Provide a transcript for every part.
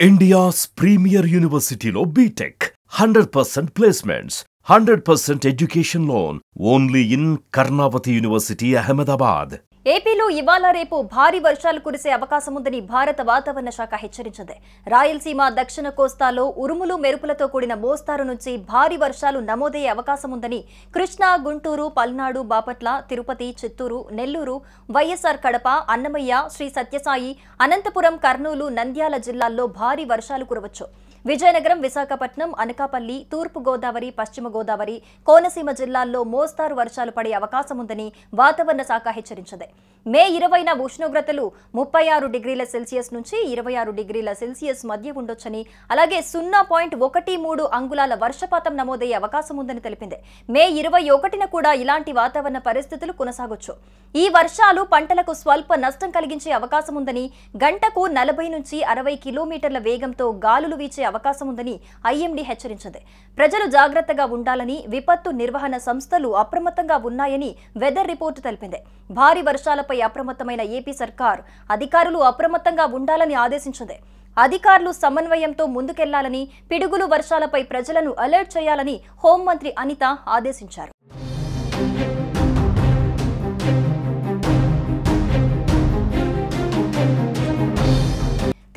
India's premier university lo BTech, 100% placements, 100% education loan, only in Karnavati University, Ahmedabad. ఏపీలో ఇవాళ రేపు భారీ వర్షాలు కురిసే అవకాశం ఉందని భారత వాతావరణ శాఖ హెచ్చరించింది. రాయలసీమ దక్షిణ కోస్తాలో ఉరుములు మెరుపులతో కూడిన మోస్తారు నుంచి భారీ వర్షాలు నమోదయ్యే అవకాశం ఉందని కృష్ణా, గుంటూరు, పల్నాడు, బాపట్ల, తిరుపతి, చిత్తూరు, నెల్లూరు, వైఎస్ఆర్ కడప, అన్నమయ్య, శ్రీ సత్యసాయి, అనంతపురం, కర్నూలు, నంద్యాల జిల్లాల్లో భారీ వర్షాలు కురవచ్చు. విజయనగరం, విశాఖపట్నం, అనకాపల్లి, తూర్పు గోదావరి, పశ్చిమ గోదావరి, కోనసీమ జిల్లాల్లో మోస్తారు వర్షాలు పడే అవకాశం ఉందని వాతావరణ శాఖ హెచ్చరించింది. మే 20న ఉష్ణోగ్రతలు 36 డిగ్రీల సెల్సియస్ నుంచి 26 డిగ్రీల సెల్సియస్ మధ్య ఉండొచ్చని, అలాగే 0.13 అంగుళాల వర్షపాతం నమోదయ్యే అవకాశం ఉందని తెలిపింది. మే 21న కూడా ఇలాంటి వాతావరణ పరిస్థితులు కొనసాగొచ్చు. ఈ వర్షాలు పంటలకు స్వల్ప నష్టం కలిగించే అవకాశం ఉందని, గంటకు 40 నుంచి 60 కిలోమీటర్ల వేగంతో గాలులు వీచే అవకాశం ఉందని ఐఎండీ హెచ్చరించింది. ప్రజలు జాగ్రత్తగా ఉండాలని విపత్తు నిర్వహణ సంస్థలు అప్రమత్తంగా ఉన్నాయని వెదర్ రిపోర్టు తెలిపింది. భారీ వర్షాలపై అప్రమత్తమైన ఏపీ సర్కార్ అధికారులు అప్రమత్తంగా ఉండాలని ఆదేశించింది. అధికారులు సమన్వయంతో ముందుకెళ్లాలని, పిడుగులు వర్షాలపై ప్రజలను అలర్ట్ చేయాలని హోంమంత్రి అనిత ఆదేశించారు.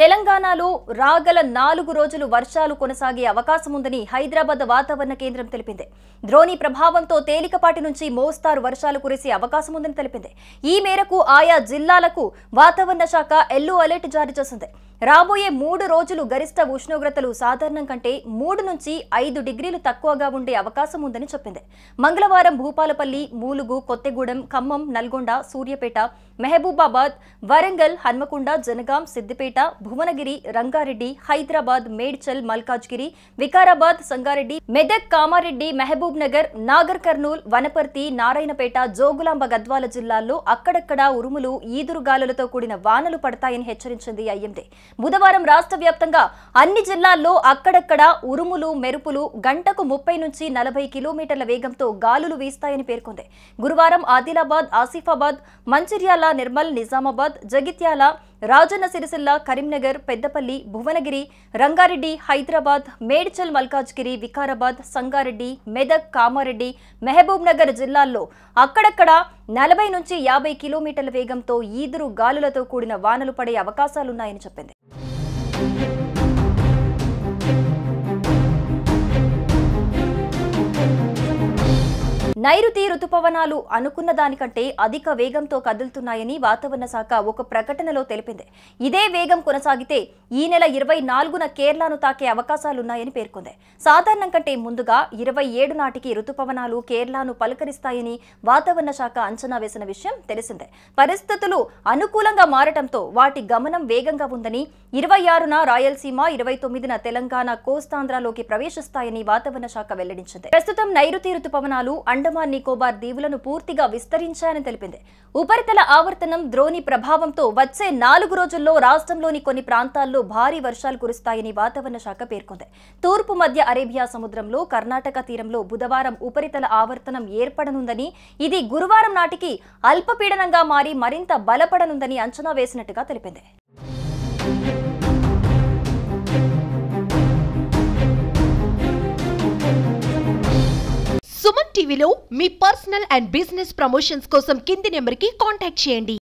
తెలంగాణలో రాగల 4 రోజులు వర్షాలు కొనసాగే అవకాశం ఉందని హైదరాబాద్ వాతావరణ కేంద్రం తెలిపింది. ద్రోణి ప్రభావంతో తేలికపాటి నుంచి మోస్తారు వర్షాలు కురిసే అవకాశం ఉందని తెలిపింది. ఈ మేరకు ఆయా జిల్లాలకు వాతావరణ శాఖ ఎల్లో అలర్ట్ జారీ చేసింది. రాబోయే 3 రోజులు గరిష్ట ఉష్ణోగ్రతలు సాధారణం కంటే 3 నుంచి 5 డిగ్రీలు తక్కువగా ఉండే అవకాశం ఉందని చెప్పింది. మంగళవారం భూపాలపల్లి, మూలుగు, కొత్తగూడెం, ఖమ్మం, నల్గొండ, సూర్యాపేట, మహబూబాబాద్, వరంగల్, హన్మకొండ, జనగాం, సిద్దిపేట, భువనగిరి, రంగారెడ్డి, హైదరాబాద్, మేడ్చల్, మల్కాజ్గిరి, వికారాబాద్, సంగారెడ్డి, మెదక్, కామారెడ్డి, మహబూబ్ నగర్, నాగర్ కర్నూల్, వనపర్తి, నారాయణపేట, జోగులాంబ, గద్వాల జిల్లాల్లో అక్కడక్కడ ఉరుములు, ఈదురుగాలులతో కూడిన వానలు పడతాయని హెచ్చరించింది ఐఎండీ. బుధవారం రాష్ట్ర వ్యాప్తంగా అన్ని జిల్లాల్లో అక్కడక్కడ ఉరుములు, మెరుపులు, గంటకు 30 నుంచి 40 కిలోమీటర్ల వేగంతో గాలులు వీస్తాయని పేర్కొంది. గురువారం ఆదిలాబాద్, ఆసిఫాబాద్, మంచిర్యాల, నిర్మల్, నిజామాబాద్, జగిత్యాల, రాజన్న సిరిసిల్ల, కరీంనగర్, పెద్దపల్లి, భువనగిరి, రంగారెడ్డి, హైదరాబాద్, మేడ్చల్, మల్కాజ్గిరి, వికారాబాద్, సంగారెడ్డి, మెదక్, కామారెడ్డి, మహబూబ్ నగర్ జిల్లాల్లో అక్కడక్కడ 40 నుంచి 50 కిలోమీటర్ల వేగంతో ఈదురు గాలులతో కూడిన వానలు పడే అవకాశాలున్నాయని చెప్పింది. నైరుతి రుతుపవనాలు అనుకున్న దానికంటే అధిక వేగంతో కదులుతున్నాయని వాతావరణ శాఖ ఒక ప్రకటనలో తెలిపింది. ఇదే వేగం కొనసాగితే ఈ నెల 24న కేరళను తాకే అవకాశాలున్నాయని పేర్కొంది. సాధారణం కంటే ముందుగా 27 నాటికి రుతుపవనాలు కేరళను పలకరిస్తాయని వాతావరణ శాఖ అంచనా వేసిన విషయం తెలిసిందే. పరిస్థితులు అనుకూలంగా మారటంతో వాటి గమనం వేగంగా ఉందని, 26న రాయలసీమ, 29న తెలంగాణ కోస్తాంధ్రలోకి ప్రవేశిస్తాయని వాతావరణ శాఖ వెల్లడించింది. ప్రస్తుతం నైరుతి రుతుపవనాలు అండమాన్ నికోబార్ దీవులను పూర్తిగా విస్తరించాయని తెలిపింది. ఉపరితల ఆవర్తనం ద్రోణి ప్రభావంతో వచ్చే 4 రోజుల్లో రాష్ట్రంలోని కొన్ని ప్రాంతాల్లో భారీ వర్షాలు కురుస్తాయని వాతావరణ శాఖ పేర్కొంది. తూర్పు మధ్య అరేబియా సముద్రంలో కర్ణాటక తీరంలో బుధవారం ఉపరితల ఆవర్తనం ఏర్పడనుందని, ఇది గురువారం నాటికి అల్పపీడనంగా మారి మరింత బలపడనుందని అంచనా వేసినట్టుగా తెలిపింది. సుమన్ టీవీలో మీ పర్సనల్ అండ్ బిజినెస్ ప్రమోషన్స్ కోసం కింది నెంబర్కి కాంటాక్ట్ చేయండి.